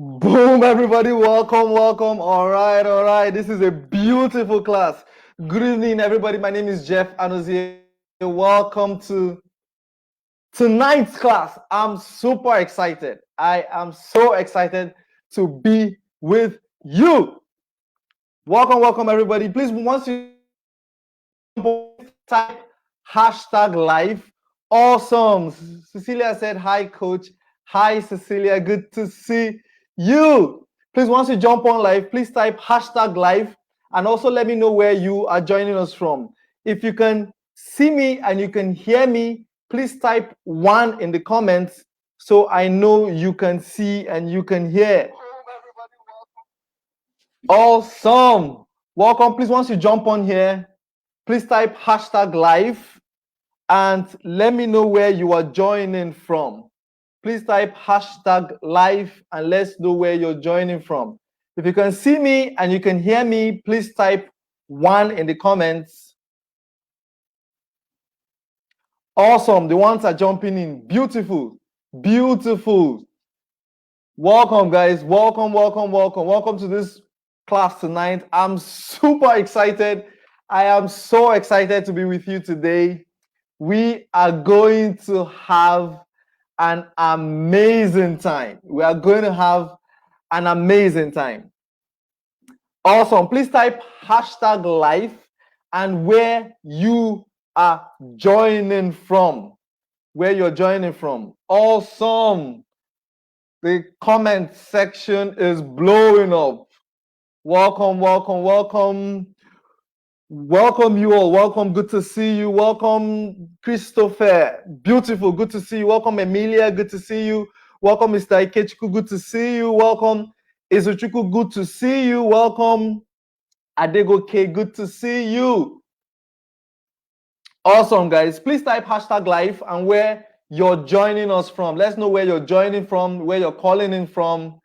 Boom, everybody, welcome, welcome. All right. This is a beautiful class. Good evening, everybody. My name is Jeff Anozie. Welcome to tonight's class. I'm super excited. I am so excited to be with you. Welcome, everybody. Please, once you type #live. Awesome. Cecilia said, hi, coach. Hi, Cecilia. Good to see you. Please, once you jump on live, please type #live and also let me know where you are joining us from. If you can see me and you can hear me, please type 1 in the comments so I know you can see and you can hear. Awesome. Welcome. Please, once you jump on here, please type #live and let me know where you are joining from. Please type #live and let's know where you're joining from. If you can see me and you can hear me, please type 1 in the comments. Awesome. The ones are jumping in. Beautiful. Beautiful. Welcome, guys. Welcome to this class tonight. I'm super excited. I am so excited to be with you today. We are going to have an amazing time. We are going to have an amazing time. Awesome. Please type #live and where you are joining from. Where you're joining from. Awesome. The comment section is blowing up. Welcome. Welcome you all. Welcome. Good to see you. Welcome, Christopher. Beautiful. Good to see you. Welcome, Emilia. Good to see you. Welcome, Mr. Ikechuku. Good to see you. Welcome, Izuchuku. Good to see you. Welcome, Adegoke. Good to see you. Awesome, guys. Please type #live and where you're joining us from. Let's know where you're joining from, where you're calling in from.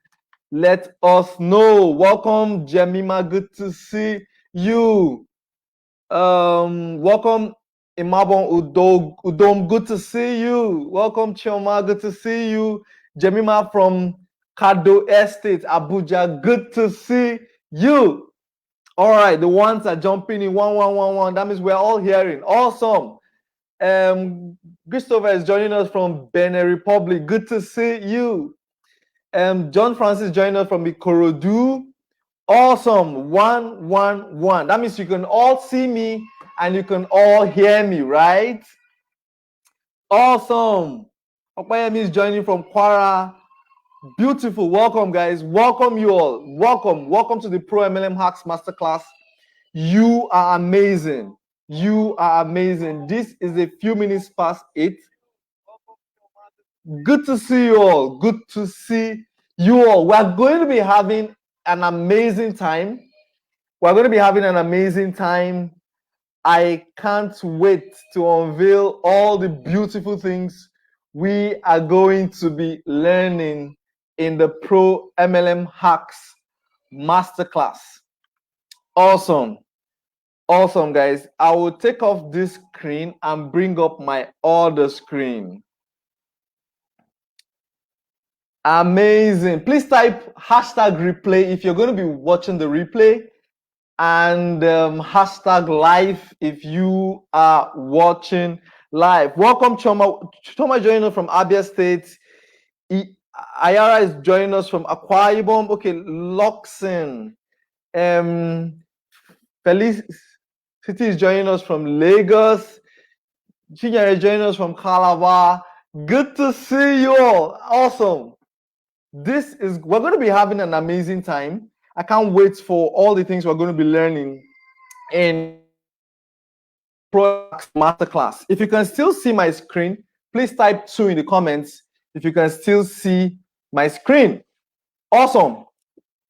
Let us know. Welcome, Jemima. Good to see you. Welcome, Imabon Udom. Good to see you. Welcome, Chioma. Good to see you. Jemima from Kado Estate, Abuja. Good to see you. All right, the ones are jumping in 1111. That means we're all hearing. Awesome. Christopher is joining us from Benin Republic. Good to see you. John Francis joining us from Ikorodu. Awesome. 111. That means you can all see me and you can all hear me, right? Awesome. Okpayemi is joining from Kwara. Beautiful. Welcome, guys. Welcome you all. Welcome to the ProMLM Hacks Masterclass. You are amazing. You are amazing. This is a few minutes past 8. Good to see you all. Good to see you all. We're going to be having an amazing time. I can't wait to unveil all the beautiful things we are going to be learning in the ProMLM Hacks Masterclass. Awesome, guys. I will take off this screen and bring up my other screen. Amazing. Please type #replay if you're going to be watching the replay, and #live if you are watching live. Welcome, Choma. Choma joining us from Abia State. Ayara is joining us from Akwa Ibom. Okay, Loxin. Felicity is joining us from Lagos. Chinyere is joining us from Calabar. Good to see you all. Awesome. We're going to be having an amazing time. I can't wait for all the things we're going to be learning in Pro Masterclass. If you can still see my screen, please type 2 in the comments if you can still see my screen. Awesome.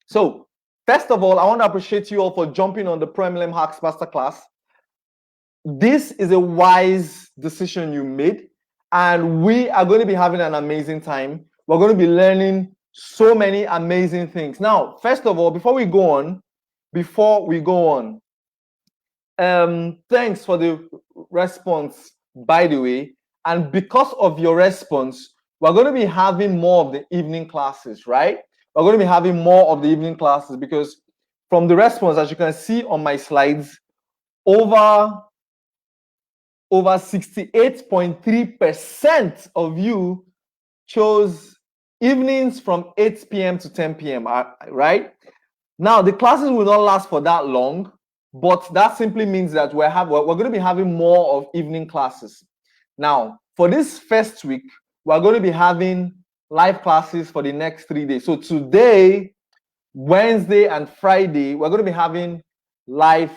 So, first of all, I want to appreciate you all for jumping on the ProMLM Hacks Masterclass. This is a wise decision you made, and we are going to be having an amazing time. We're going to be learning so many amazing things. Now, first of all, before we go on, thanks for the response, by the way. And because of your response, we're going to be having more of the evening classes, right? we're going to be having more of the evening classes, because from the response, as you can see on my slides, over 68.3% of you chose evenings from 8 p.m. to 10 p.m., right? Now, the classes will not last for that long, but that simply means that we're going to be having more of evening classes. Now, for this first week, we're going to be having live classes for the next 3 days. So today, Wednesday, and Friday, we're going to be having live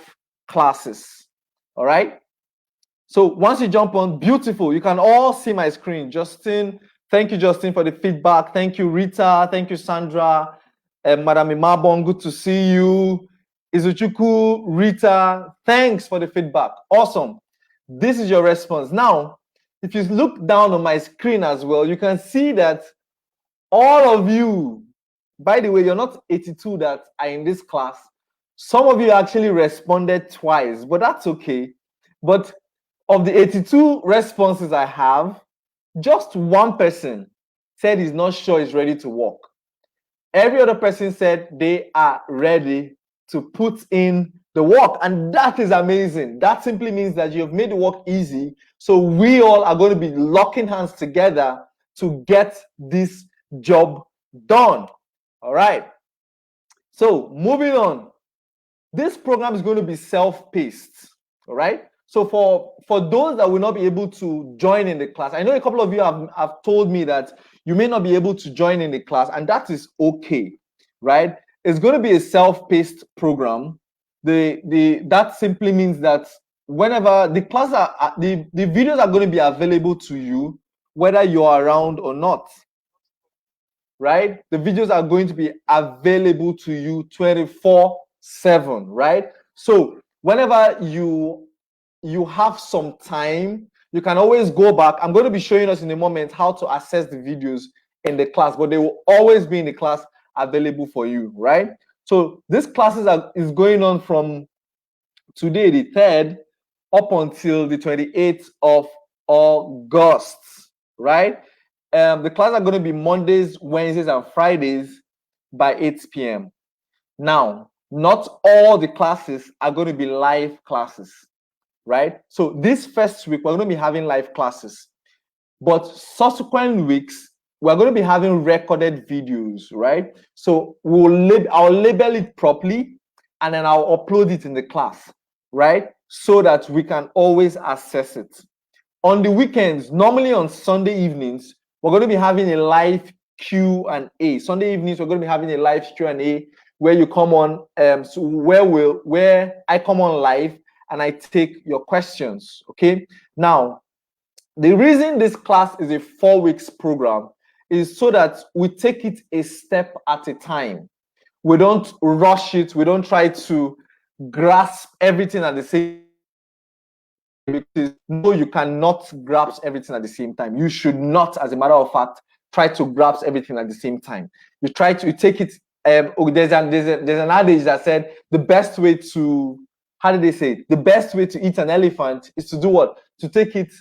classes. All right? So once you jump on, beautiful. You can all see my screen. Justin, thank you, Justin, for the feedback. Thank you, Rita. Thank you, Sandra. Madam Imabon, good to see you. Izuchuku, Rita, thanks for the feedback. Awesome. This is your response. Now, if you look down on my screen as well, you can see that all of you, by the way, you're not 82 that are in this class. Some of you actually responded twice, but that's okay. But of the 82 responses I have, just one person said he's not sure he's ready to work. Every other person said they are ready to put in the work, and that is amazing. That simply means that you have made the work easy. So we all are going to be locking hands together to get this job done. All right. So moving on, this program is going to be self-paced. All right. So for those that will not be able to join in the class, I know a couple of you have told me that you may not be able to join in the class, and that is okay, right? It's going to be a self-paced program. That simply means that whenever the class the videos are going to be available to you, whether you're around or not, right? The videos are going to be available to you 24/7, right? So whenever you have some time, you can always go back. I'm going to be showing us in a moment how to access the videos in the class, but they will always be in the class available for you, right? So this classes is going on from today, the 3rd, up until the 28th of August, right? The classes are going to be Mondays, Wednesdays, and Fridays by 8 p.m. Now, not all the classes are going to be live classes, right? So this first week, we're going to be having live classes, but subsequent weeks, we're going to be having recorded videos, right? So I'll label it properly, and then I'll upload it in the class, right? So that we can always access it. On the weekends, normally on Sunday evenings, we're going to be having a live Q&A. Sunday evenings, we're going to be having a live Q&A where you come on, where I come on live and I take your questions, okay? Now, the reason this class is a 4 weeks program is so that we take it a step at a time. We don't rush it. We don't try to grasp everything at the same time. Because no, you cannot grasp everything at the same time. You should not, as a matter of fact, try to grasp everything at the same time. You take it. There's an adage that said the best way to, how did they say it? The best way to eat an elephant is to do what? To take it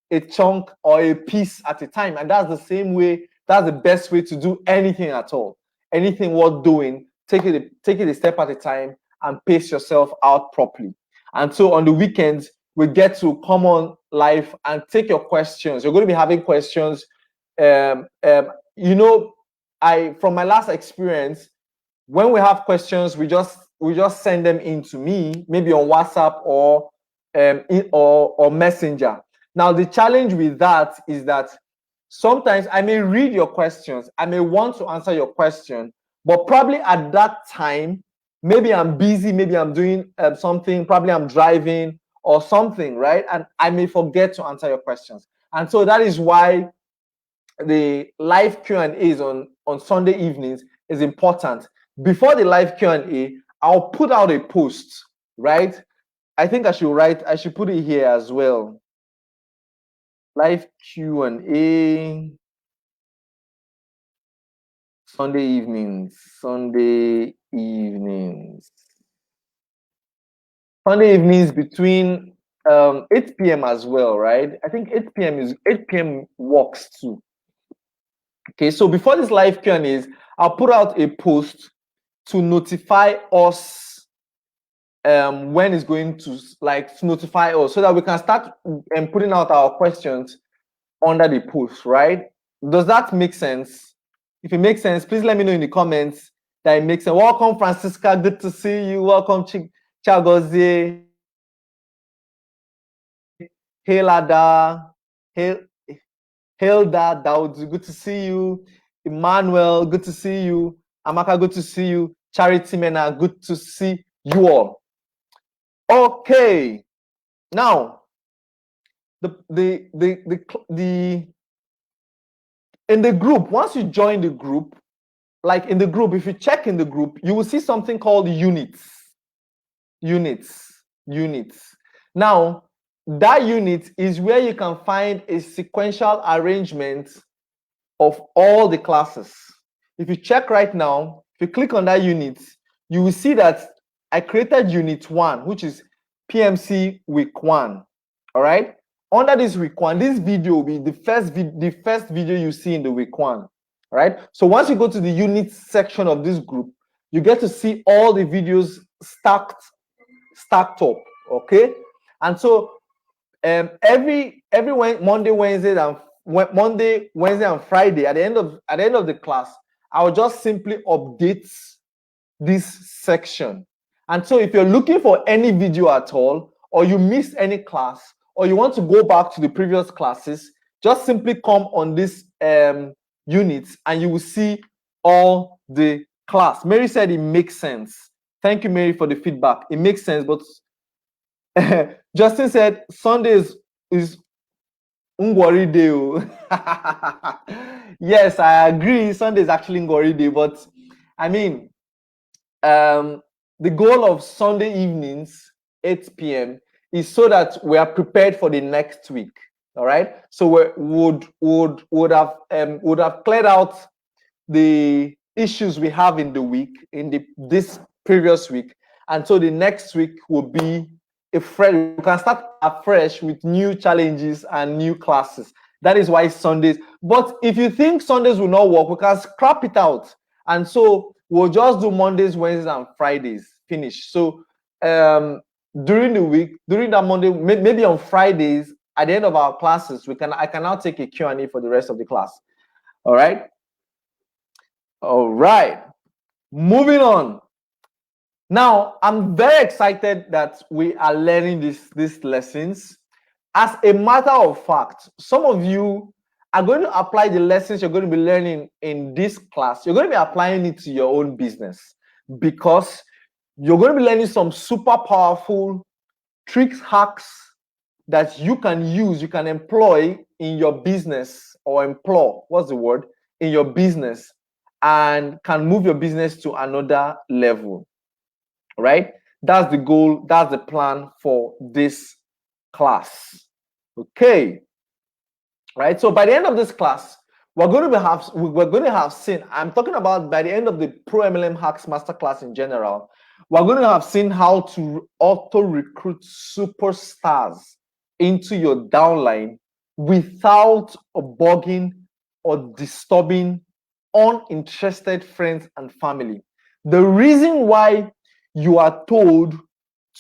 a chunk or a piece at a time. And that's the same way, that's the best way to do anything at all. Anything worth doing, take it a step at a time and pace yourself out properly. And so on the weekends, we get to come on live and take your questions. You're going to be having questions. From my last experience, when we have questions, we just send them in to me, maybe on WhatsApp or Messenger. Now, the challenge with that is that sometimes I may read your questions, I may want to answer your question, but probably at that time, maybe I'm busy, maybe I'm doing something, probably I'm driving or something, right? And I may forget to answer your questions. And so that is why the live Q&As on Sunday evenings is important. Before the live Q&A, I'll put out a post, right? I think I should put it here as well. Live Q&A, Sunday evenings. Sunday evenings between 8 p.m. as well, right? I think 8 p.m. works too. Okay, so before this live Q&As, I'll put out a post to notify us when it's going to notify us so that we can start putting out our questions under the post, right? Does that make sense? If it makes sense, please let me know in the comments that it makes sense. Welcome, Francisca. Good to see you. Welcome, Chagozie. Helada. Hilda Daud, good to see you. Emmanuel, good to see you. Amaka, good to see you. Charity Mena, good to see you all. Okay, now the in the group, once you join the group, like in the group, if you check in the group, you will see something called units. Now, that unit is where you can find a sequential arrangement of all the classes. If you check right now, if you click on that unit, you will see that I created unit 1, which is PMC week 1. All right. Under this week 1, this video will be the first video you see in the week 1. All right. So once you go to the unit section of this group, you get to see all the videos stacked up. Okay. And so every Monday, Wednesday, and Friday, at the end of the class, I will just simply update this section. And so if you're looking for any video at all, or you missed any class, or you want to go back to the previous classes, just simply come on this units and you will see all the class. Mary said it makes sense. Thank you, Mary, for the feedback. It makes sense, but Justin said Sundays is Ngwari Day. Yes, I agree. Sunday is actually Ngwari Day, but I mean, the goal of Sunday evenings, 8 p.m., is so that we are prepared for the next week. All right. So we would have cleared out the issues we have in the week, this previous week, and so the next week will be we can start afresh with new challenges and new classes. That is why Sundays. But if you think Sundays will not work, we can scrap it out, and so we'll just do Mondays, Wednesdays, and Fridays. Finish. So during the week, during that Monday, maybe on Fridays, at the end of our classes, I can now take a Q&A for the rest of the class. All right. Moving on. Now, I'm very excited that we are learning these lessons. As a matter of fact, some of you are going to apply the lessons you're going to be learning in this class. You're going to be applying it to your own business, because you're going to be learning some super powerful tricks, hacks that you can use, you can employ in your business, or in your business, and can move your business to another level. Right? That's the goal. That's the plan for this class. Okay. Right. So by the end of this class, we're going to have seen. I'm talking about by the end of the ProMLM Hacks Masterclass in general. We're going to have seen how to auto recruit superstars into your downline without bugging or disturbing uninterested friends and family. The reason why you are told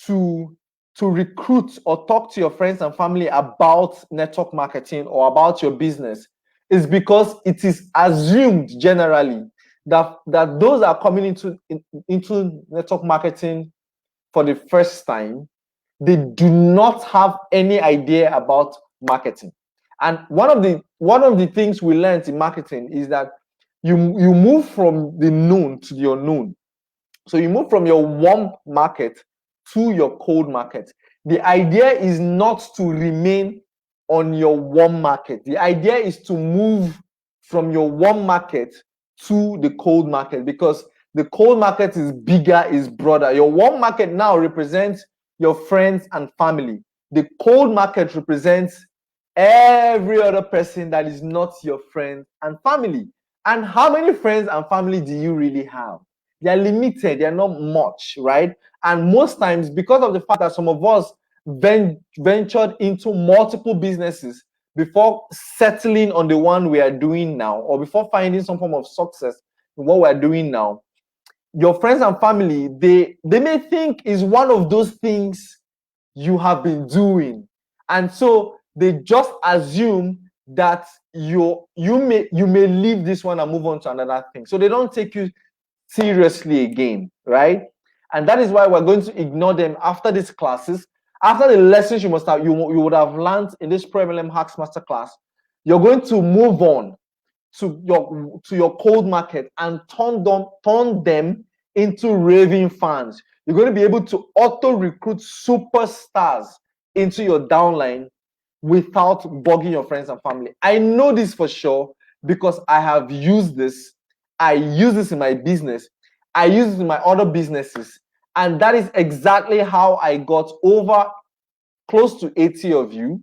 to recruit or talk to your friends and family about network marketing or about your business is because it is assumed generally that those are coming into network marketing for the first time, they do not have any idea about marketing. And one of the things we learned in marketing is that you move from the known to the unknown. So you move from your warm market to your cold market. The idea is not to remain on your warm market. The idea is to move from your warm market to the cold market, because the cold market is bigger, is broader. Your warm market now represents your friends and family. The cold market represents every other person that is not your friend and family. And how many friends and family do you really have? They're limited, they're not much, right? And most times, because of the fact that some of us ventured into multiple businesses before settling on the one we are doing now, or before finding some form of success what we're doing now, your friends and family, they may think is one of those things you have been doing, and so they just assume that you may leave this one and move on to another thing, so they don't take you seriously again, right? And that is why we're going to ignore them after these classes. After the lessons you would have learned in this ProMLM Hacks masterclass, you're going to move on to your cold market and turn them into raving fans. You're going to be able to auto recruit superstars into your downline without bugging your friends and family. I know this for sure because I have used this. I use this in my business. I use it in my other businesses. And that is exactly how I got over close to 80 of you,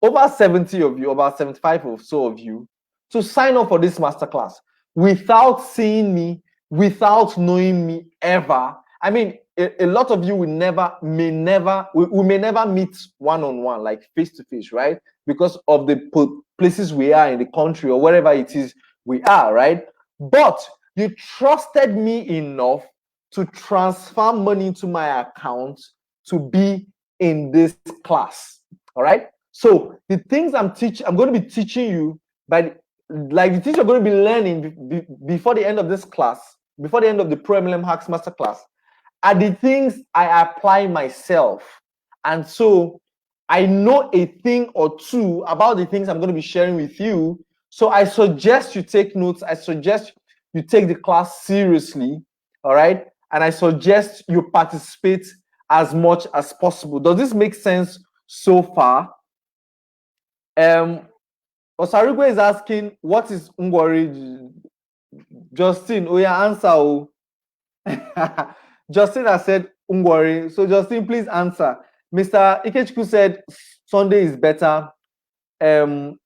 over 70 of you, about 75 or so of you, to sign up for this masterclass without seeing me, without knowing me ever. I mean, a lot of you we may never meet one-on-one, like face-to-face, right? Because of the places we are in the country or wherever it is we are, right? But you trusted me enough to transfer money into my account to be in this class, all right? So the things I'm going to be teaching you, like the things you're going to be learning before the end of this class, before the end of the ProMLM Hacks masterclass, are the things I apply myself. And so I know a thing or two about the things I'm going to be sharing with you. So I suggest you take notes. I suggest you take the class seriously, all right? And I suggest you participate as much as possible. Does this make sense so far? Osarigo is asking, what is Ngwari? Justin, oh yeah, answer. Oh. Justin has said Ngwari. So Justin, please answer. Mr. Ikechukwu said Sunday is better. Okpayemi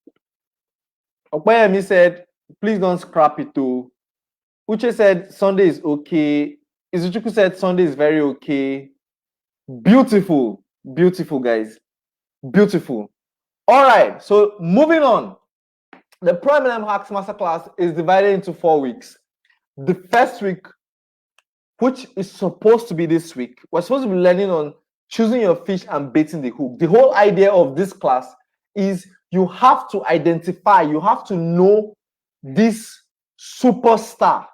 said, please don't scrap it too. Uche said Sunday is okay. Izuchukwu said Sunday is very okay. Beautiful. Beautiful, guys. Beautiful. All right. So moving on. The ProMLM Hacks Masterclass is divided into 4 weeks. The first week, which is supposed to be this week, we're supposed to be learning on choosing your fish and baiting the hook. The whole idea of this class is you have to identify, you have to know this superstar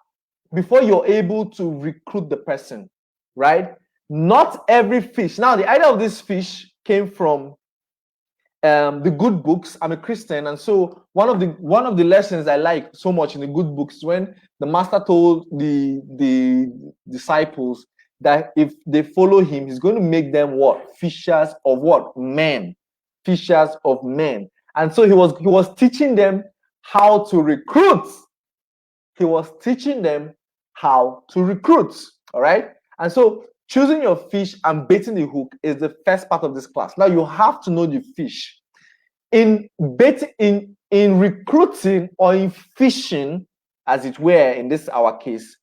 before you're able to recruit the person, right? Not every fish. Now, the idea of this fish came from the good books. I'm a Christian, and so one of the lessons I like so much in the good books is when the master told the disciples that if they follow him, he's going to make them what? Fishers of what? Men. Fishers of men. And so he was teaching them how to recruit. He was teaching them how to recruit. All right. And so choosing your fish and baiting the hook is the first part of this class. Now you have to know the fish. In recruiting or in fishing, as it were, in this our case,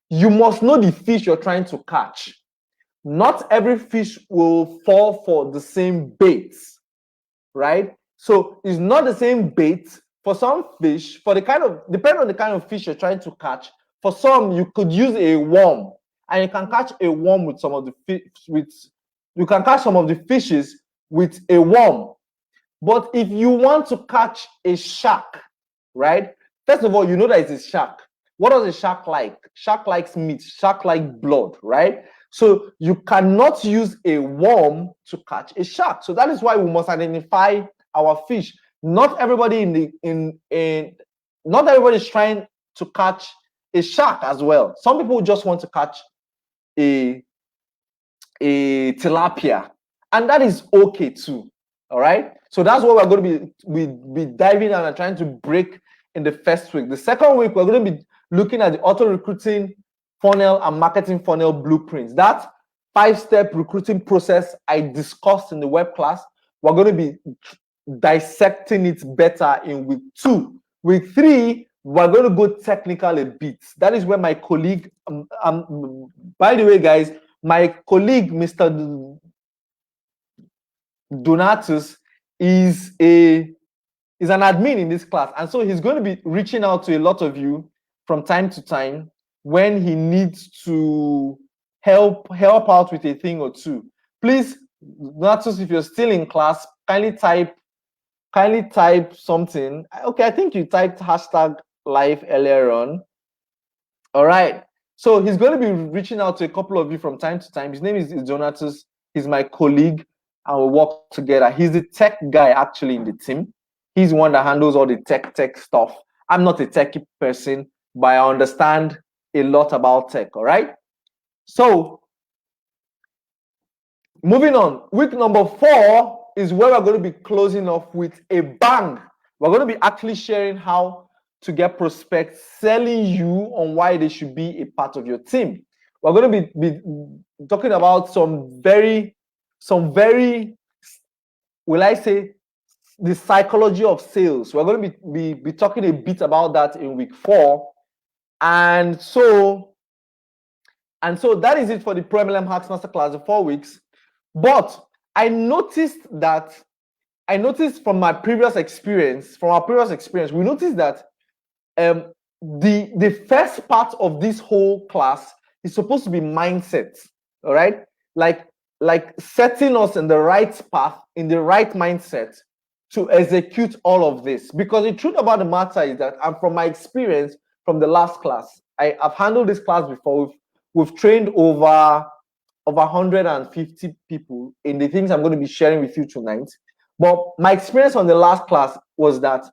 you must know the fish you're trying to catch. Not every fish will fall for the same baits, right? So it's not the same bait for some fish. Depending on the kind of fish you're trying to catch. For some, you could use a worm, and you can catch a worm with some of the you can catch some of the fishes with a worm. But if you want to catch a shark, right? First of all, you know that it's a shark. What does a shark like? Shark likes meat. Shark likes blood, right? So you cannot use a worm to catch a shark. So that is why we must identify our fish. Not everybody not everybody is trying to catch a shark as well. Some people just want to catch a tilapia, and that is okay too. All right. So that's what we're going to be diving on and trying to break in the first week. The second week, we're going to be looking at the auto recruiting funnel and marketing funnel blueprints. That 5-step recruiting process I discussed in the web class, we're going to be dissecting it better in week 2. Week 3, we're going to go technical a bit. That is where my colleague, by the way, guys, my colleague, Mr. Donatus, is an admin in this class, and so he's going to be reaching out to a lot of you from time to time when he needs to help out with a thing or two. Please, Natus, if you're still in class, kindly type something. Okay, I think you typed hashtag live earlier on. All right. So he's going to be reaching out to a couple of you from time to time. His name is Donatus. He's my colleague, and we work together. He's the tech guy actually in the team. He's the one that handles all the tech stuff. I'm not a techie person, but I understand a lot about tech. All right. So moving on, week number 4 is where we're going to be closing off with a bang. We're going to be actually sharing how to get prospects selling you on why they should be a part of your team. We're going to be talking about some very, will I say, the psychology of sales. We're going to be talking a bit about that in week 4. And so that is it for the ProMLM Hacks Masterclass, the 4 weeks. But I noticed from our previous experience, we noticed that the first part of this whole class is supposed to be mindset. All right, like setting us in the right path, in the right mindset to execute all of this. Because the truth about the matter is that, and from my experience from the last class, I've handled this class before. We've trained over 150 people in the things I'm going to be sharing with you tonight. But my experience on the last class was that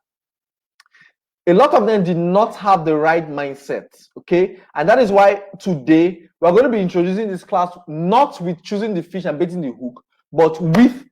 a lot of them did not have the right mindset, okay? And that is why today we're going to be introducing this class not with choosing the fish and baiting the hook, but with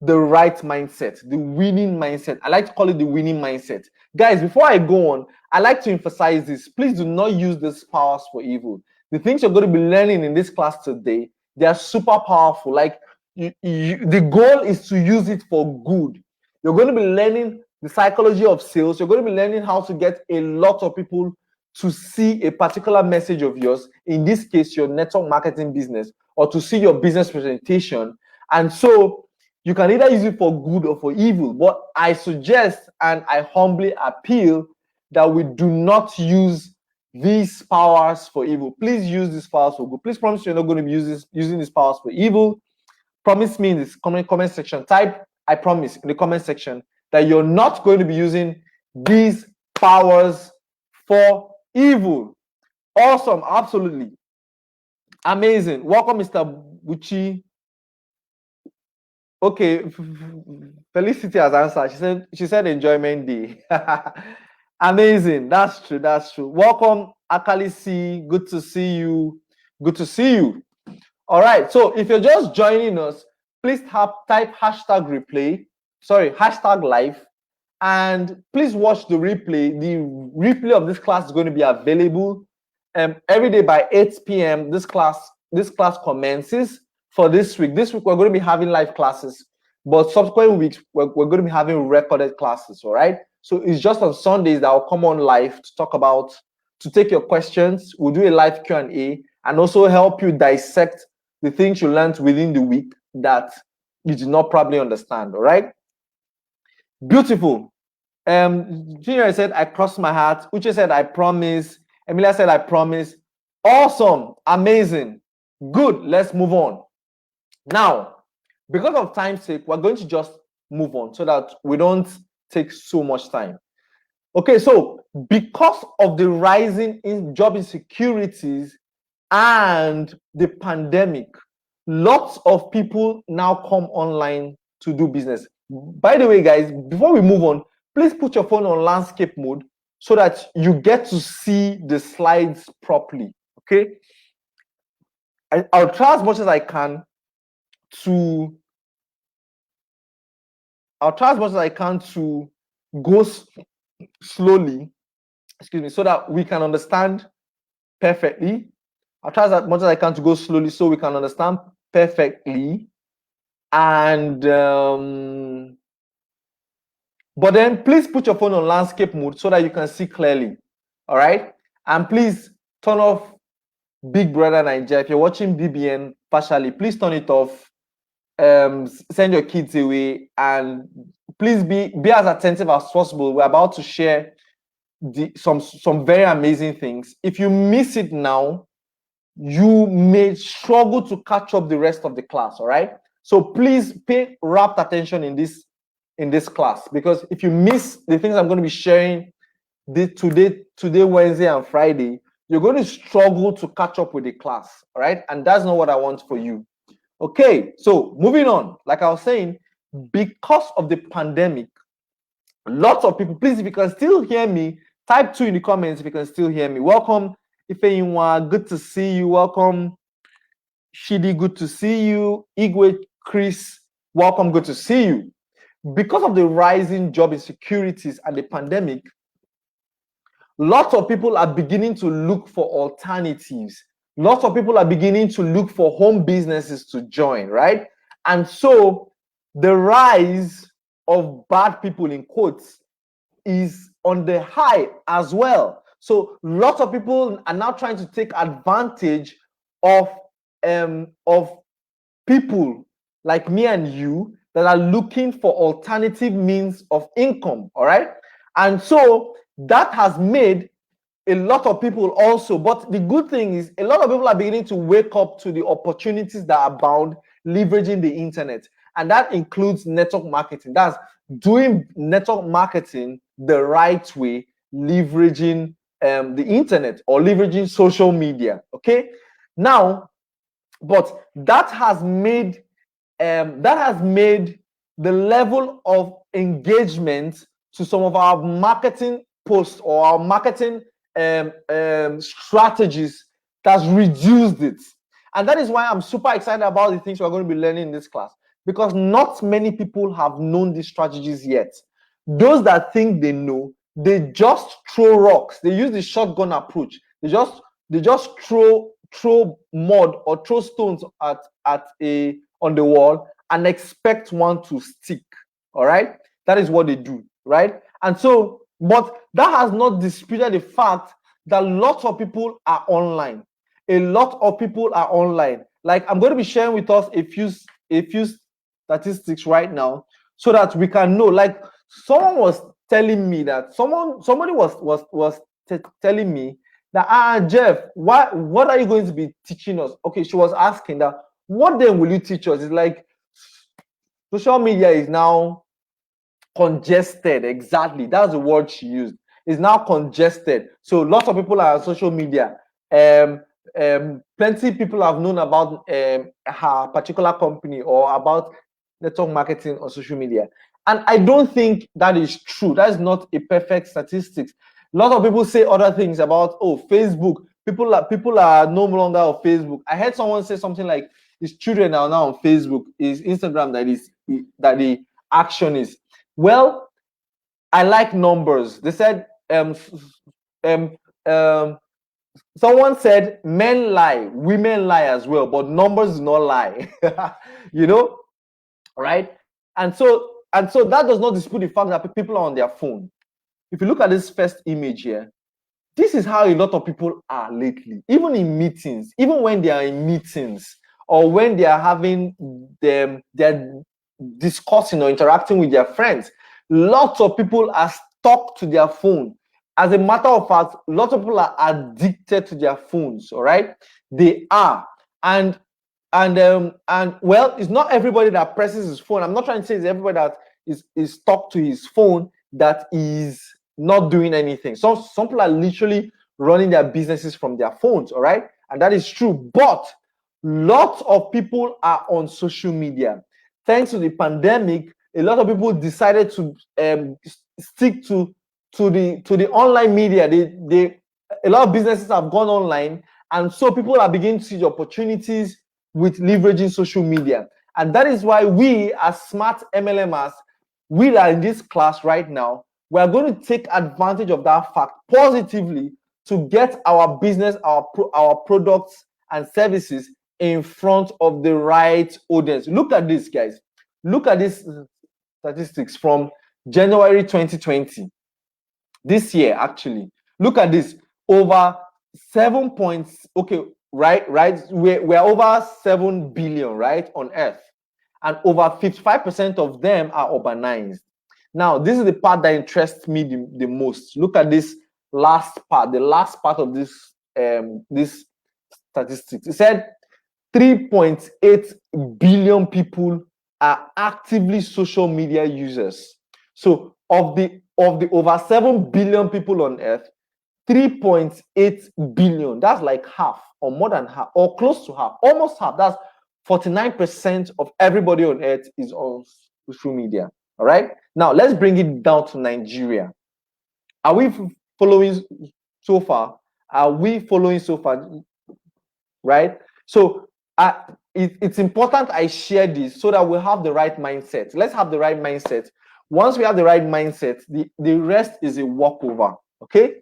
the right mindset, the winning mindset. I like to call it the winning mindset. Guys, before I go on, I like to emphasize this. Please do not use these powers for evil. The things you're going to be learning in this class today, they are super powerful. Like the goal is to use it for good. You're going to be learning the psychology of sales. You're going to be learning how to get a lot of people to see a particular message of yours, in this case, your network marketing business, or to see your business presentation. And so you can either use it for good or for evil. But I suggest and I humbly appeal that we do not use these powers for evil. Please use these powers for good. Please promise you're not going to be using these powers for evil. Promise me in this comment section. Type "I promise" in the comment section that you're not going to be using these powers for evil. Awesome, absolutely amazing. Welcome, Mr. Bucci. Okay, Felicity has answered. She said enjoyment day. Amazing. That's true. Welcome, Akali C. Good to see you. All right. So if you're just joining us, please type hashtag live, and please watch the replay. The replay of this class is going to be available every day by 8 p.m. This class commences for this week. This week we're going to be having live classes, but subsequent weeks we're going to be having recorded classes. All right. So it's just on Sundays that I'll come on live to take your questions. We'll do a live Q&A and also help you dissect the things you learned within the week that you did not probably understand. All right. Beautiful. Junior said, I cross my heart. Uche said, I promise. Emilia said, I promise. Awesome. Amazing. Good. Let's move on. Now, because of time's sake, we're going to just move on so that we don't take so much time. Okay, so because of the rising in job insecurities and the pandemic, lots of people now come online to do business. By the way, guys, before we move on, please put your phone on landscape mode so that you get to see the slides properly. Okay, I'll try as much as I can to go slowly, excuse me, so that we can understand perfectly. I'll try as much as I can to go slowly so we can understand perfectly. And but then please put your phone on landscape mode so that you can see clearly. All right. And please turn off Big Brother Nigeria. If you're watching BBN partially, please turn it off. Send your kids away, and please be as attentive as possible. We're about to share some very amazing things. If you miss it now, you may struggle to catch up the rest of the class. All right, so please pay rapt attention in this class, because if you miss the things I'm going to be sharing today, Wednesday and Friday, you're going to struggle to catch up with the class. All right, and that's not what I want for you. Okay, so moving on, like I was saying, because of the pandemic, lots of people, please, if you can still hear me, type 2 in the comments if you can still hear me. Welcome, Ifeyinwa, good to see you. Welcome, Shidi, good to see you. Igwe, Chris, welcome, good to see you. Because of the rising job insecurities and the pandemic, lots of people are beginning to look for alternatives. Lots of people are beginning to look for home businesses to join, right? And so the rise of bad people, in quotes, is on the high as well. So lots of people are now trying to take advantage of people like me and you that are looking for alternative means of income. All right, and so that has made a lot of people also, but the good thing is a lot of people are beginning to wake up to the opportunities that abound leveraging the internet, and that includes network marketing. That's doing network marketing the right way, leveraging the internet or leveraging social media. Okay, now, but that has made the level of engagement to some of our marketing posts or our marketing strategies that's reduced it. And that is why I'm super excited about the things we're going to be learning in this class, because not many people have known these strategies yet. Those that think they know, they just throw rocks. They use the shotgun approach. They just throw mud or throw stones on the wall and expect one to stick. All right, that is what they do, right? And so, but that has not disputed the fact that lots of people are online. A lot of people are online. Like, I'm going to be sharing with us a few statistics right now so that we can know. Like, someone was telling me that somebody was telling me that, Jeff, what are you going to be teaching us? Okay, she was asking that, what then will you teach us? It's like social media is now congested. Exactly, that's the word she used. It's now congested. So lots of people are on social media. Plenty of people have known about her particular company or about network marketing on social media. And I don't think that is true. That is not a perfect statistics. A lot of people say other things about, Facebook. People are no longer on Facebook. I heard someone say something like, his children are now on Facebook. It's Instagram that the action is. Well, I like numbers. They said someone said men lie, women lie as well, but numbers do not lie. Right? And so that does not dispute the fact that people are on their phone. If you look at this first image here, this is how a lot of people are lately, even in meetings, even when they are in meetings or when they are having they're discussing or interacting with their friends. Lots of people are stuck to their phone. As a matter of fact, lots of people are addicted to their phones. All right, they are, and well, it's not everybody that presses his phone. I'm not trying to say it's everybody that is stuck to his phone that is not doing anything. Some people are literally running their businesses from their phones. All right, and that is true. But lots of people are on social media. Thanks to the pandemic, a lot of people decided to stick to the online media. A lot of businesses have gone online, and so people are beginning to see the opportunities with leveraging social media. And that is why we, as smart MLMers, we are in this class right now. We are going to take advantage of that fact positively to get our business, our products and services in front of the right audience. Look at this, guys. Look at this statistics from January 2020. This year, actually. Look at this. Over 7 points. Okay, right. We're over 7 billion, right, on Earth. And over 55% of them are urbanized. Now, this is the part that interests me the most. Look at this last part, the last part of this statistics. It said 3.8 billion people are actively social media users. So of the over 7 billion people on earth, 3.8 billion, that's like half or more than half or close to half, almost half. That's 49% of everybody on earth is on social media. All right, now let's bring it down to Nigeria. Are we following so far? Are we following so far? Right? So it's important I share this so that we have the right mindset. Let's have the right mindset. Once we have the right mindset, the rest is a walkover. Okay?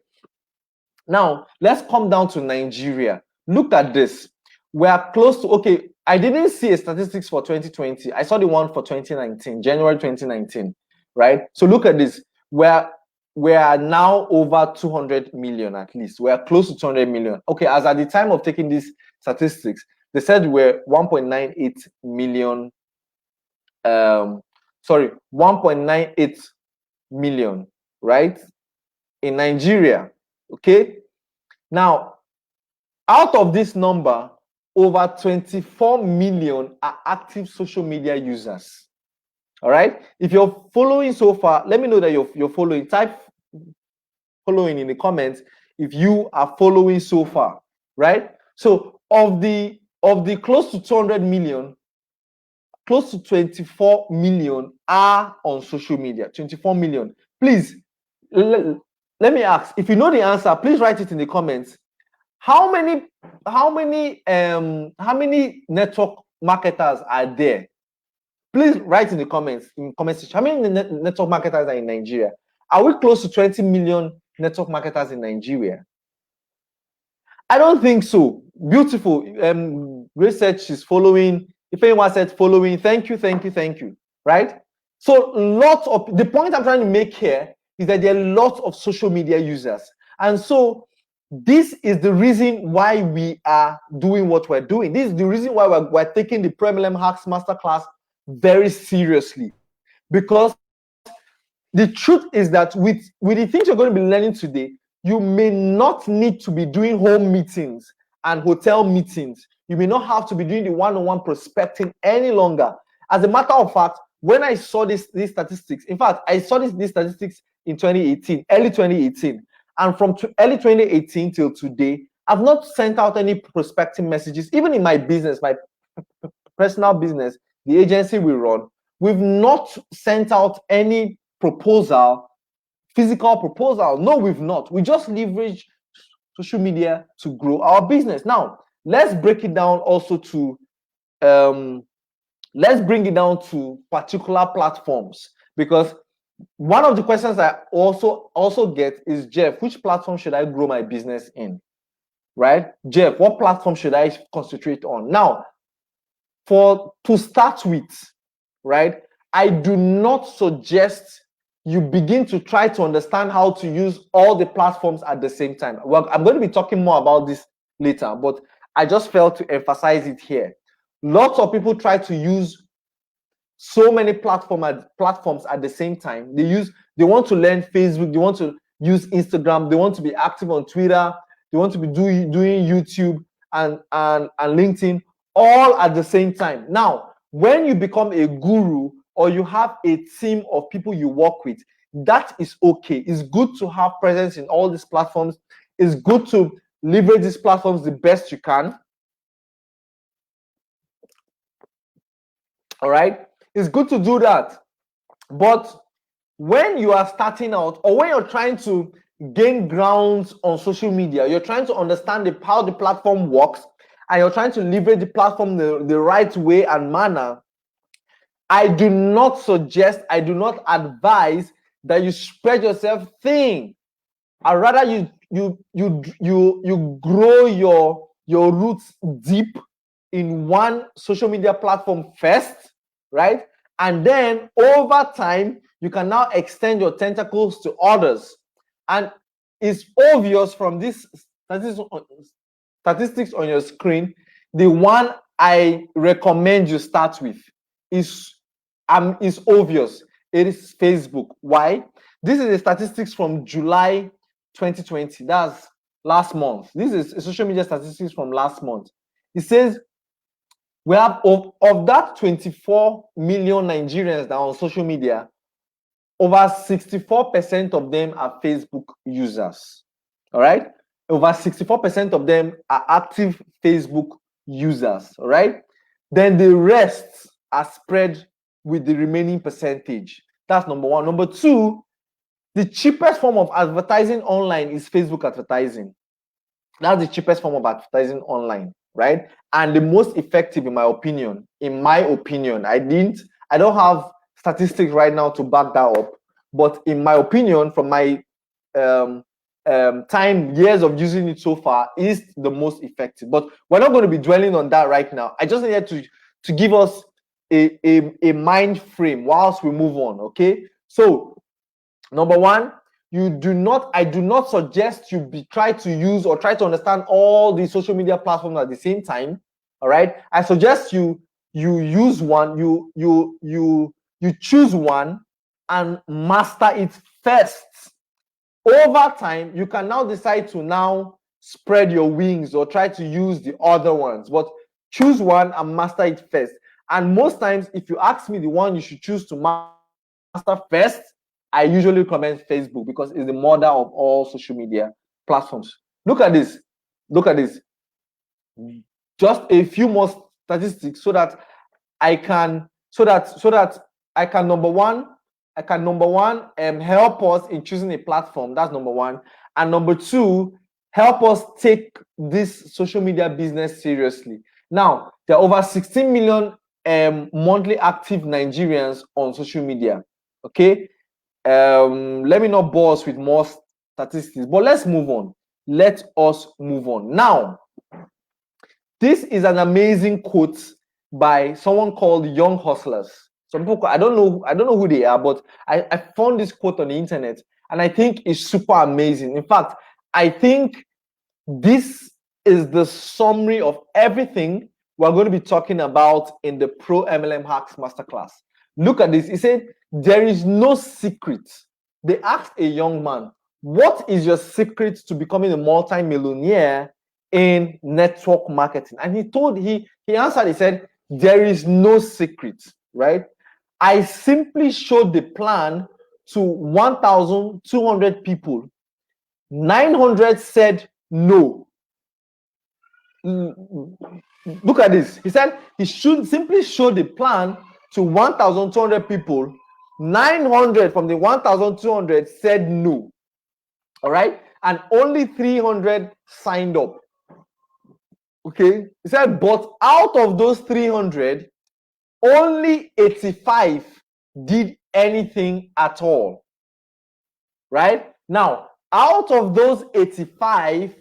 Now, let's come down to Nigeria. Look at this. We are close to, okay, I didn't see a statistics for 2020. I saw the one for 2019, January 2019, right? So look at this. We are now over 200 million at least. We are close to 200 million. Okay, as at the time of taking these statistics, they said we're 1.98 million, 1.98 million, right? In Nigeria, okay? Now, out of this number, over 24 million are active social media users. All right? If you're following so far, let me know that you're following. Type following in the comments if you are following so far, right? So of the close to 200 million, close to 24 million are on social media. 24 million. Please, let me ask, if you know the answer, please write it in the comments. How many network marketers are there? Please write in the comments, section. How many network marketers are in Nigeria? Are we close to 20 million network marketers in Nigeria? I don't think so. Beautiful. Research is following. If anyone said following, thank you. Right? So lots of, the point I'm trying to make here is that there are lots of social media users. And so this is the reason why we are doing what we're doing. This is the reason why we're taking the ProMLM Hacks Masterclass very seriously. Because the truth is that with the things you're going to be learning today, you may not need to be doing home meetings and hotel meetings. You may not have to be doing the one-on-one prospecting any longer. As a matter of fact, when I saw these statistics, in fact, I saw these statistics in 2018, early 2018. And from early 2018 till today, I've not sent out any prospecting messages. Even in my business, my personal business, the agency we run, we've not sent out any proposal, physical proposal. No, we've not. We just leverage social media to grow our business. Now, let's break it down also to, let's bring it down to particular platforms, because one of the questions I also get is, Jeff, which platform should I grow my business in? Right? Jeff, what platform should I concentrate on? Now, to start with, right, I do not suggest you begin to try to understand how to use all the platforms at the same time. Well, I'm going to be talking more about this later, but I just felt to emphasize it here. Lots of people try to use so many platforms at the same time. They want to learn Facebook, they want to use Instagram, they want to be active on Twitter, they want to be doing YouTube and LinkedIn all at the same time. Now, when you become a guru or you have a team of people you work with, that is okay. It's good to have presence in all these platforms. It's good to leverage these platforms the best you can. All right? It's good to do that. But when you are starting out, or when you're trying to gain grounds on social media, you're trying to understand how the platform works, and you're trying to leverage the platform the right way and manner, I do not suggest, I do not advise that you spread yourself thin. I'd rather you grow your roots deep in one social media platform first, right? And then over time, you can now extend your tentacles to others. And it's obvious from this statistics on your screen, the one I recommend you start with is obvious. It is Facebook. Why? This is the statistics from July 2020. That's last month. This is social media statistics from last month. It says we have of that 24 million Nigerians that are on social media, over 64% of them are Facebook users. All right. Over 64% of them are active Facebook users. All right. Then the rest are spread with the remaining percentage. That's number one. Number two, the cheapest form of advertising online is Facebook advertising. That's the cheapest form of advertising online, right? And the most effective, in my opinion. I don't have statistics right now to back that up, but in my opinion, from my years of using it so far, is the most effective. But we're not going to be dwelling on that right now. I just needed to give us a mind frame whilst we move on. Okay, so number one, I do not suggest you try to use or try to understand all the social media platforms at the same time. All right, I suggest you use one, you choose one and master it first. Over time, you can now decide to now spread your wings or try to use the other ones, but choose one and master it first. And most times, if you ask me the one you should choose to master first, I usually recommend Facebook because it's the mother of all social media platforms. Look at this. Just a few more statistics so that I can number one help us in choosing a platform. That's number one. And number two, help us take this social media business seriously. Now, there are over 16 million monthly active Nigerians on social media. Okay. Let me not bore us with more statistics, but let's move on. Let us move on. Now, this is an amazing quote by someone called Young Hustlers. Some people, I don't know who they are, but I found this quote on the internet and I think it's super amazing. In fact, I think this is the summary of everything we're going to be talking about in the ProMLM Hacks Masterclass. Look at this. He said, there is no secret. They asked a young man, what is your secret to becoming a multi-millionaire in network marketing? And he answered, he said, there is no secret, right? I simply showed the plan to 1,200 people. 900 said no. Look at this. He said he should simply show the plan to 1,200 people. 900 from the 1,200 said no. All right. And only 300 signed up. Okay. He said, but out of those 300, only 85 did anything at all. Right. Now, out of those 85,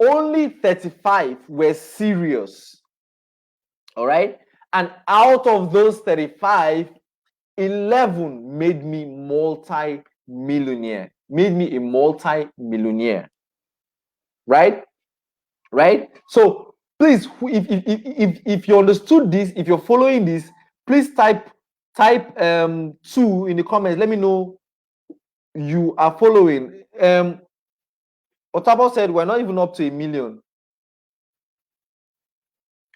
only 35 were serious. All right. And out of those 35, 11 made me multi-millionaire. Made me a multi-millionaire. Right? Right? So please, if you understood this, if you're following this, please type 2 in the comments. Let me know you are following. Otabo said we're not even up to 1 million.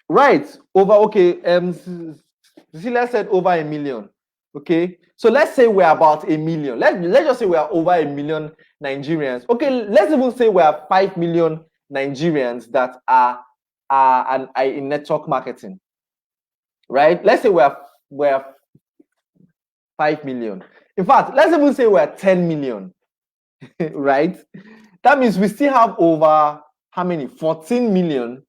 Right. Cecilia said over 1 million. Okay. So let's say we're about 1 million. Let's just say we are over 1 million Nigerians. Okay, let's even say we are 5 million Nigerians that are in network marketing. Right? Let's say we're 5 million. In fact, let's even say we're 10 million. Right? That means we still have over how many? 14 million,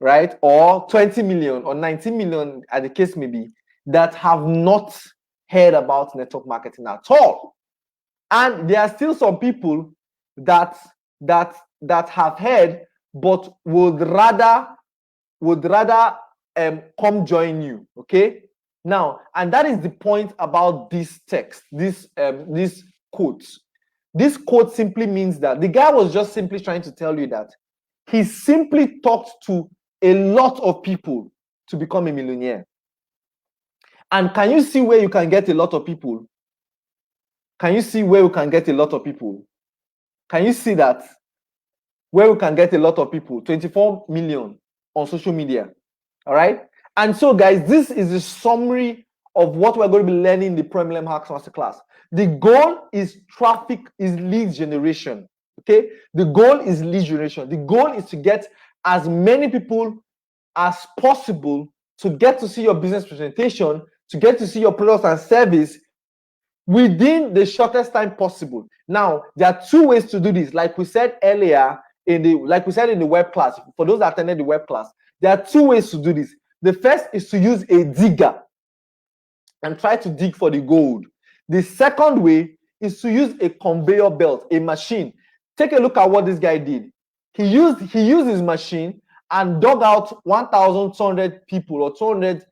right? Or 20 million or 19 million, as the case may be, that have not heard about network marketing at all. And there are still some people that have heard but would rather come join you. Okay. Now, and that is the point about this text, this quote. This quote simply means that the guy was just simply trying to tell you that he simply talked to a lot of people to become a millionaire. And can you see where you can get a lot of people? Can you see where you can get a lot of people? Can you see that? Where we can get a lot of people, 24 million on social media. All right. And so, guys, this is a summary of what we're going to be learning in the ProMLM Hacks Masterclass. The goal is traffic, is lead generation. Okay. The goal is lead generation. The goal is to get as many people as possible to get to see your business presentation, to get to see your products and service within the shortest time possible. Now, there are two ways to do this. Like we said earlier, in the web class, for those that attended the web class, there are two ways to do this. The first is to use a digger and try to dig for the gold. The second way is to use a conveyor belt, a machine. Take a look at what this guy did. He used his machine and dug out 1,200 people or 200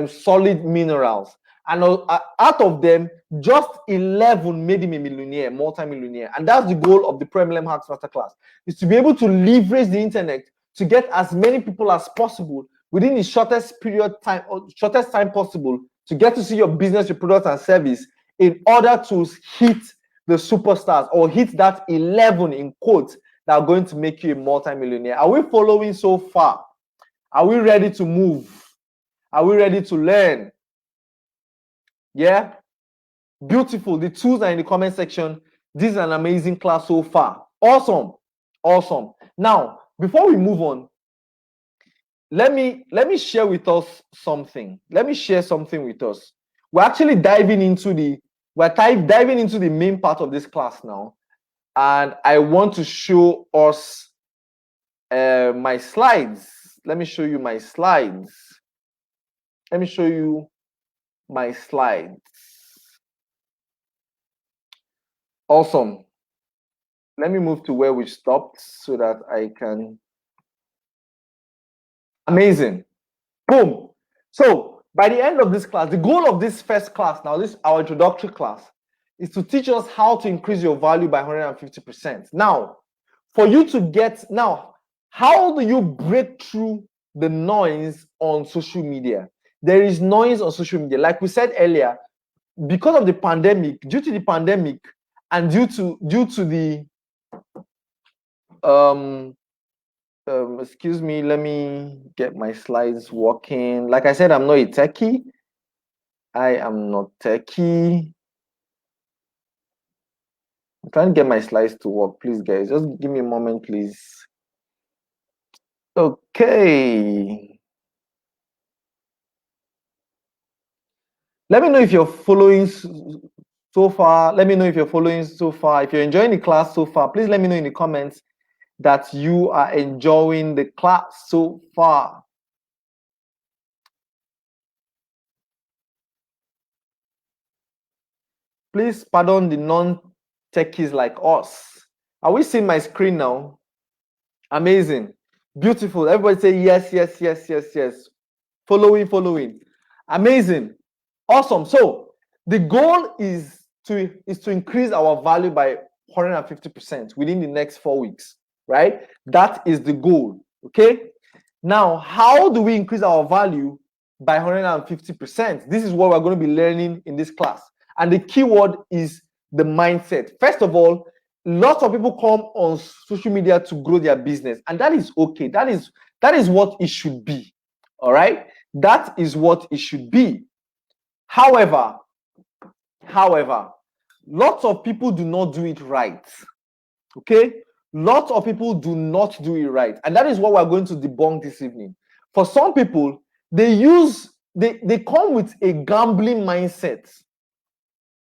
solid minerals. And out of them, just 11 made him a millionaire, multi-millionaire. And that's the goal of the ProMLM Hacks Masterclass, is to be able to leverage the internet to get as many people as possible within the shortest time possible to get to see your business, your product and service in order to hit the superstars or hit that 11 in quotes that are going to make you a multi-millionaire. Are we following so far? Are we ready to move? Are we ready to learn? Yeah, beautiful. The tools are in the comment section. This is an amazing class so far. Awesome. Now, before we move on, let me share with us something. Let me share something with us. We're actually diving into the main part of this class now, and I want to show us my slides. Let me show you my slides. Awesome. Let me move to where we stopped so that I can. Amazing. Boom. So by the end of this class, the goal of this first class, now this our introductory class, is to teach us how to increase your value by 150%. Now, for you to get, how do you break through the noise on social media? There is noise on social media. Like we said earlier, because of the pandemic, due to the pandemic and due to the excuse me, let me get my slides working. Like I said, I'm not a techie. I am not techie. I'm trying to get my slides to work. Please, guys, just give me a moment, please. Okay. Let me know if you're following so far. If you're enjoying the class so far, please let me know in the comments that you are enjoying the class so far. Please pardon the non-techies like us. Are we seeing my screen now? Amazing. Beautiful. Everybody say yes. Following. Amazing. Awesome. So the goal is to increase our value by 150% within the next 4 weeks, right? That is the goal. Okay. Now, how do we increase our value by 150%? This is what we're going to be learning in this class. And the keyword is the mindset. First of all, lots of people come on social media to grow their business, and that is okay. That is what it should be. All right. That is what it should be. However, lots of people do not do it right. Okay? Lots of people do not do it right. And that is what we're going to debunk this evening. For some people, they come with a gambling mindset.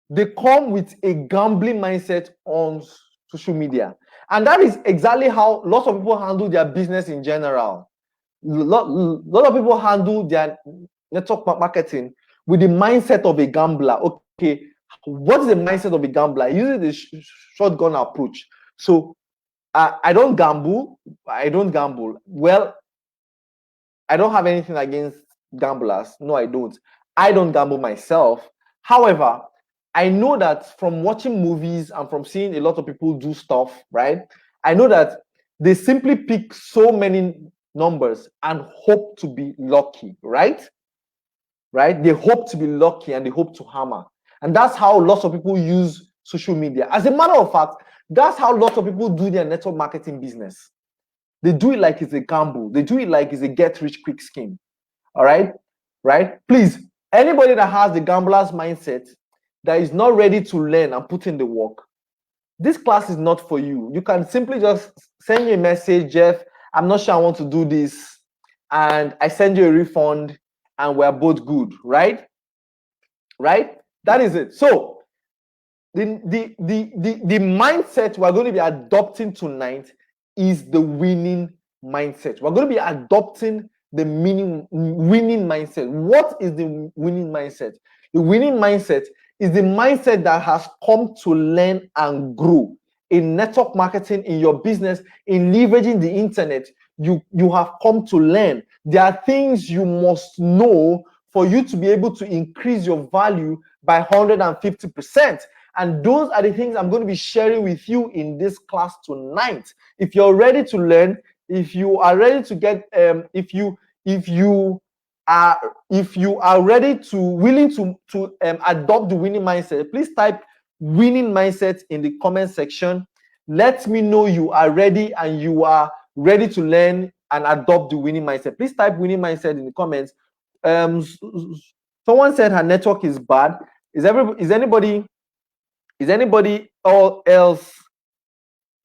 They come with a gambling mindset on social media. And that is exactly how lots of people handle their business in general. Lot of people handle their network marketing with the mindset of a gambler. Okay, what is the mindset of a gambler? Using the shotgun approach. So I don't gamble. Well, I don't have anything against gamblers. No, I don't. I don't gamble myself. However, I know that from watching movies and from seeing a lot of people do stuff, right? I know that they simply pick so many numbers and hope to be lucky, right? Right? They hope to be lucky and they hope to hammer. And that's how lots of people use social media. As a matter of fact, that's how lots of people do their network marketing business. They do it like it's a gamble. They do it like it's a get-rich-quick scheme. All right? Right? Please, anybody that has the gambler's mindset that is not ready to learn and put in the work, this class is not for you. You can simply just send me a message, Jeff, I'm not sure I want to do this, and I send you a refund, and we're both good, right? Right? That is it. So the mindset we're going to be adopting tonight is the winning mindset. We're going to be adopting the winning mindset. What is the winning mindset? The winning mindset is the mindset that has come to learn and grow in network marketing, in your business, in leveraging the internet. You have come to learn. There are things you must know for you to be able to increase your value by 150%. And those are the things I'm going to be sharing with you in this class tonight. If you're ready to learn, if you are ready to get, if you are ready to willing to adopt the winning mindset, please type winning mindset in the comment section. Let me know you are ready and you are ready to learn and adopt the winning mindset. Please type winning mindset in the comments. Someone said her network is bad. Is anybody else?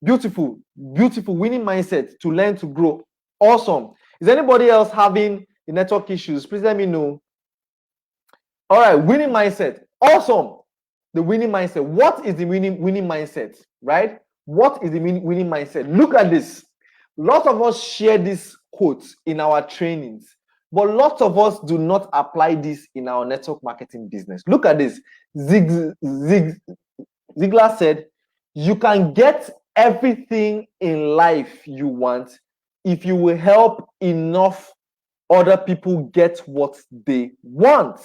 Beautiful winning mindset to learn to grow. Awesome. Is anybody else having the network issues? Please let me know. All right, winning mindset. Awesome. The winning mindset. What is the winning mindset? Right? What is the winning mindset? Look at this. Lots of us share this quote in our trainings, but lots of us do not apply this in our network marketing business. Look at this. Zig Ziglar said, you can get everything in life you want if you will help enough other people get what they want.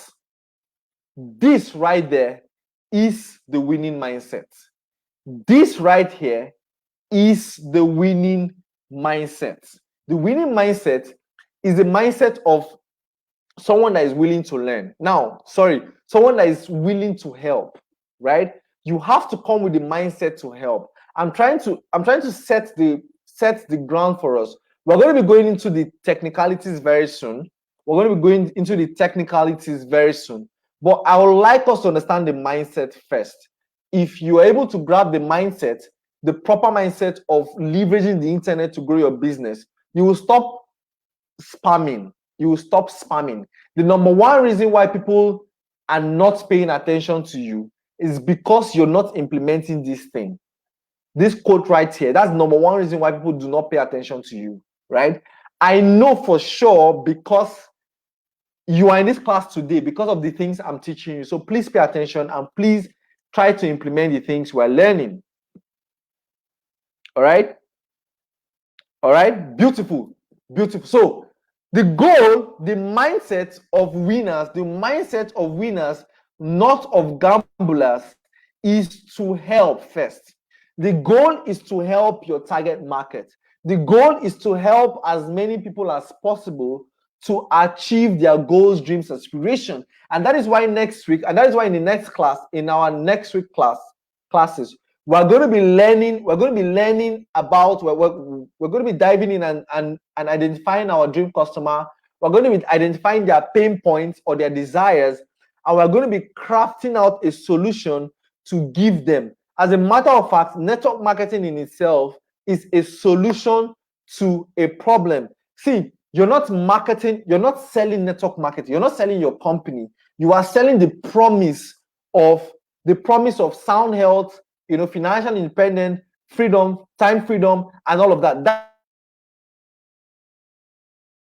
This right there is the winning mindset. This right here is the winning mindset. The winning mindset is the mindset of someone that is willing to learn. Someone that is willing to help, right? You have to come with the mindset to help. I'm trying to set the ground for us. We're going to be going into the technicalities very soon. We're going to be going into the technicalities very soon. But I would like us to understand the mindset first. If you're able to grab the mindset, the proper mindset of leveraging the internet to grow your business, you will stop spamming. You will stop spamming. The number one reason why people are not paying attention to you is because you're not implementing this thing. This quote right here, that's number one reason why people do not pay attention to you, right? I know for sure because you are in this class today because of the things I'm teaching you. So please pay attention and please try to implement the things we're learning. All right? All right? Beautiful. So the goal, the mindset of winners, not of gamblers, is to help first. The goal is to help your target market. The goal is to help as many people as possible to achieve their goals, dreams, aspirations. And that is why next week, and that is why in the next class, in our next week classes, we're going to be learning about, we're going to be diving in and identifying our dream customer. We're going to be identifying their pain points or their desires, and we're going to be crafting out a solution to give them. As a matter of fact, network marketing in itself is a solution to a problem. See, you're not selling network marketing, you're not selling your company, you are selling the promise of sound health, financial independence, freedom, time freedom, and all of that.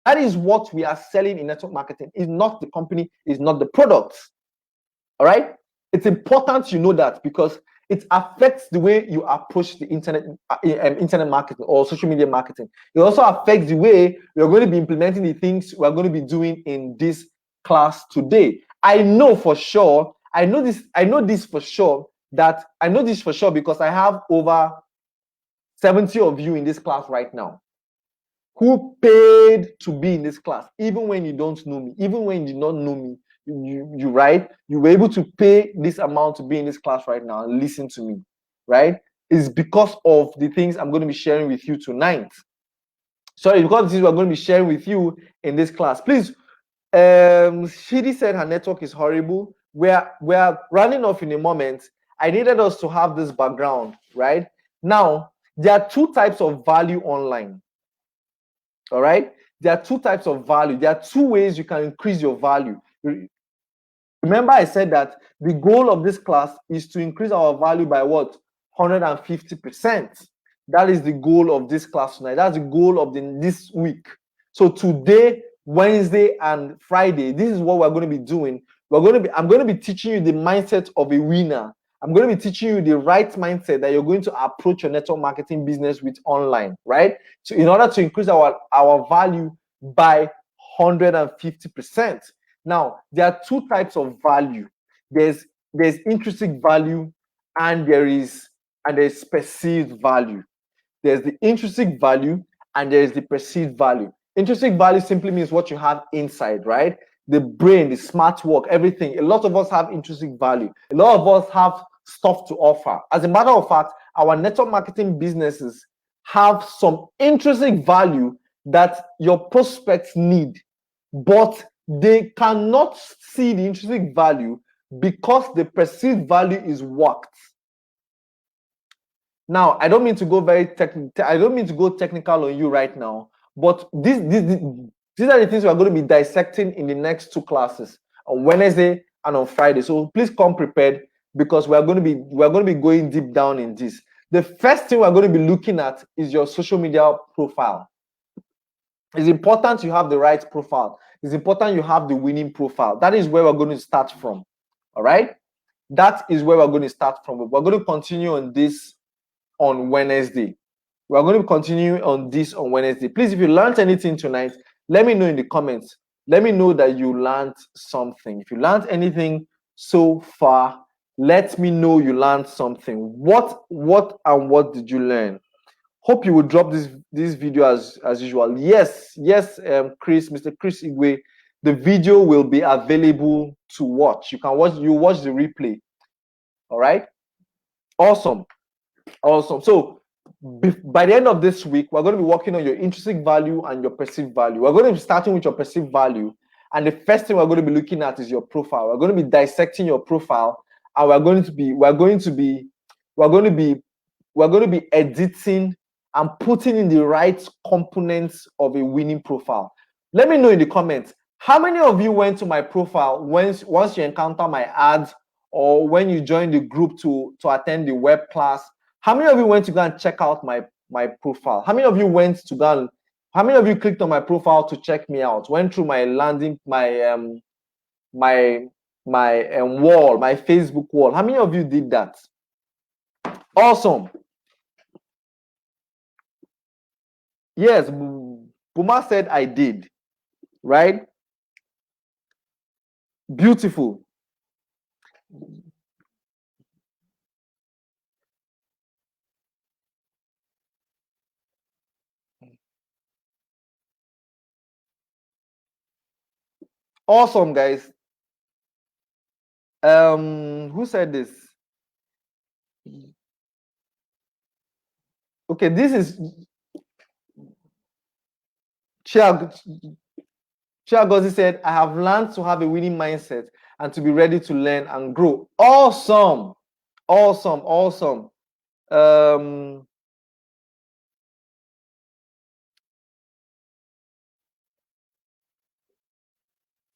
That is what we are selling in network marketing. It's not the company, it's not the products. All right? It's important you know that because it affects the way you approach the internet marketing or social media marketing. It also affects the way we're going to be implementing the things we're going to be doing in this class today. I know this for sure because I have over 70 of you in this class right now who paid to be in this class, even when you don't know me, even when you do not know me. right, you were able to pay this amount to be in this class right now and listen to me, right? Is because of the things I'm going to be sharing with you tonight. Sorry, because this is what I'm going to be sharing with you in this class. Please, Shidi said her network is horrible. We're running off in a moment. I needed us to have this background, right? Now, there are two types of value online. All right, there are two types of value. There are two ways you can increase your value. Remember, I said that the goal of this class is to increase our value by what? 150%. That is the goal of this class tonight. That's the goal of this week. So today, Wednesday, and Friday, this is what we're going to be doing. I'm going to be teaching you the mindset of a winner. I'm going to be teaching you the right mindset that you're going to approach your network marketing business with online, right? So in order to increase our value by 150%. Now, there are two types of value. There's intrinsic value and there's perceived value. There's the intrinsic value and there is the perceived value. Intrinsic value simply means what you have inside, right? The brain, the smart work, everything. A lot of us have intrinsic value. A lot of us have stuff to offer. As a matter of fact, our network marketing businesses have some intrinsic value that your prospects need, but they cannot see the intrinsic value because the perceived value is worked. Now, I don't mean to go technical on you right now, but these are the things we are going to be dissecting in the next two classes on Wednesday and on Friday. So please come prepared because we're going to be going deep down in this. The first thing we're going to be looking at is your social media profile. It's important you have the right profile. It's important you have the winning profile. That is where we're going to start from. All right? That is where we're going to start from. We're going to continue on this on Wednesday. We're going to continue on this on Wednesday. Please, if you learned anything tonight, let me know in the comments. Let me know that you learned something. If you learned anything so far, let me know you learned something. What did you learn? Hope you will drop this video as usual. Yes, Chris, Mr. Chris Igwe, the video will be available to watch. You can watch the replay. All right, awesome. So by the end of this week, we're going to be working on your intrinsic value and your perceived value. We're going to be starting with your perceived value, and the first thing we're going to be looking at is your profile. We're going to be dissecting your profile, and we're going to be editing and putting in the right components of a winning profile. Let me know in the comments, how many of you went to my profile once you encounter my ads or when you join the group to attend the web class? How many of you went to go and check out my profile? How many of you how many of you clicked on my profile to check me out? Went through my landing, my wall, my Facebook wall? How many of you did that? Awesome. Yes, Buma said I did, right? Beautiful. Awesome, guys. Who said this? Okay, this is Chiagozi said, I have learned to have a winning mindset and to be ready to learn and grow. Awesome.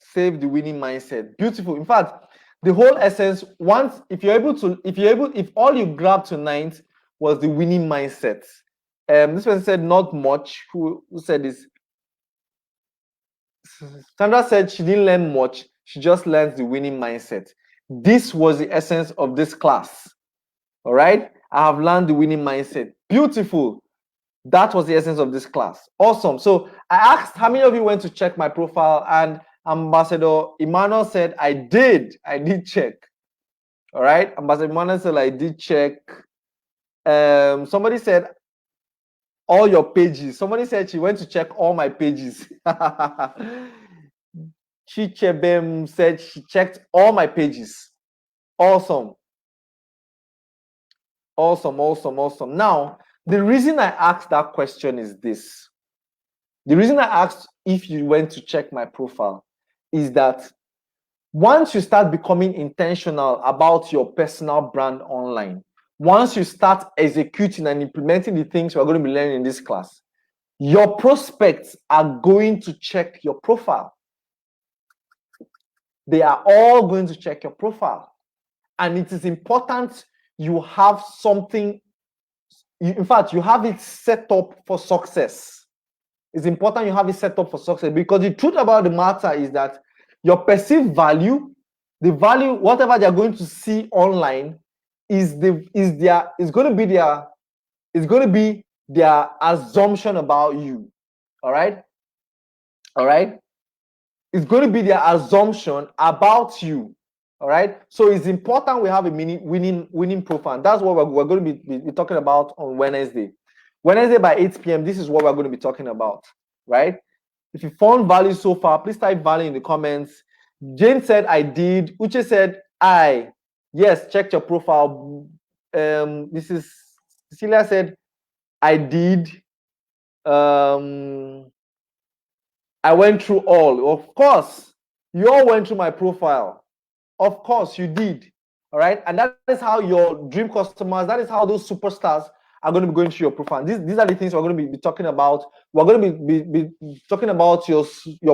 Save the winning mindset. Beautiful. In fact, the whole essence, if all you grabbed tonight was the winning mindset. This person said not much. Who said this? Sandra said she didn't learn much. She just learned the winning mindset. This was the essence of this class. All right. I have learned the winning mindset. Beautiful. That was the essence of this class. Awesome. So I asked how many of you went to check my profile, and Ambassador Emmanuel said, I did check. All right. Ambassador Emmanuel said, I did check. Somebody said, all your pages. Somebody said she went to check all my pages. Chichebem said she checked all my pages. Awesome. Awesome, awesome, awesome. Now, the reason I asked that question is this. The reason I asked if you went to check my profile is that once you start becoming intentional about your personal brand online, once you start executing and implementing the things we're going to be learning in this class, your prospects are going to check your profile. They are all going to check your profile. And it is important you have something, in fact, you have it set up for success. It's important you have it set up for success, because the truth about the matter is that your perceived value, the value, whatever they're going to see online, is going to be their assumption about you. All right. It's going to be their assumption about you. All right. So it's important we have a winning profile. That's what we're going to be talking about on Wednesday. Wednesday by 8 p.m. This is what we're going to be talking about. Right. If you found value so far, please type value in the comments. Jane said, I did. Uche said, I. Yes, check your profile. This is Cecilia said, I did. I went through all. Of course, you all went through my profile. Of course, you did. All right. And that is how your dream customers, that is how those superstars are going to be going through your profile. These are the things we're going to be talking about. We're going to be talking about your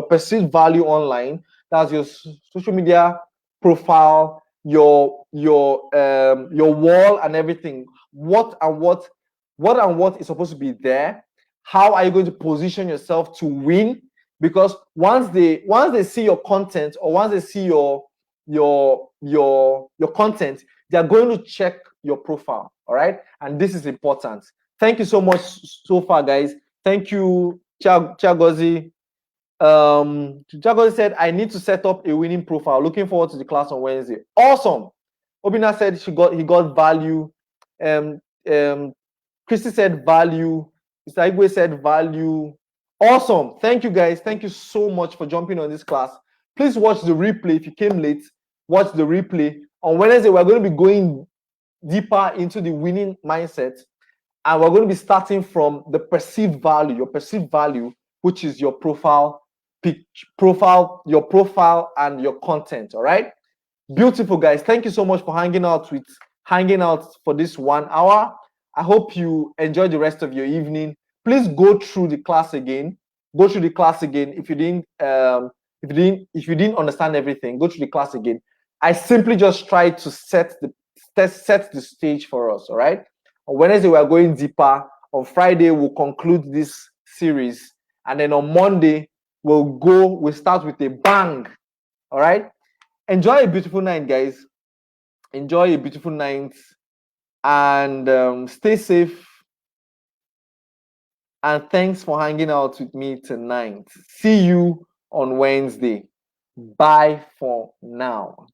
perceived value online. That's your social media profile, your wall and everything. What is supposed to be there? How are you going to position yourself to win? Because once they see your content, or once they see your content, they are going to check your profile. All right, and this is important. Thank you so much so far, guys. Thank you, Chagozi. Chagozi said, I need to set up a winning profile. Looking forward to the class on Wednesday. Awesome. Obina said he got value. Christy said value. Mr. Igwe said value. Awesome. Thank you, guys. Thank you so much for jumping on this class. Please watch the replay. If you came late, watch the replay. On Wednesday, we're going to be going deeper into the winning mindset, and we're going to be starting from the perceived value, your perceived value, which is your profile, your profile and your content. All right. Beautiful, guys. Thank you so much for hanging out for this 1 hour. I hope you enjoy the rest of your evening. Please go through the class again. If you didn't understand everything, go through the class again. I simply just tried to set the stage for us. All right. On Wednesday, we are going deeper. On Friday, we'll conclude this series, and then on Monday, we'll start with a bang. All right. Enjoy a beautiful night, guys. Enjoy a beautiful night, and stay safe. And thanks for hanging out with me tonight. See you on Wednesday. Bye for now.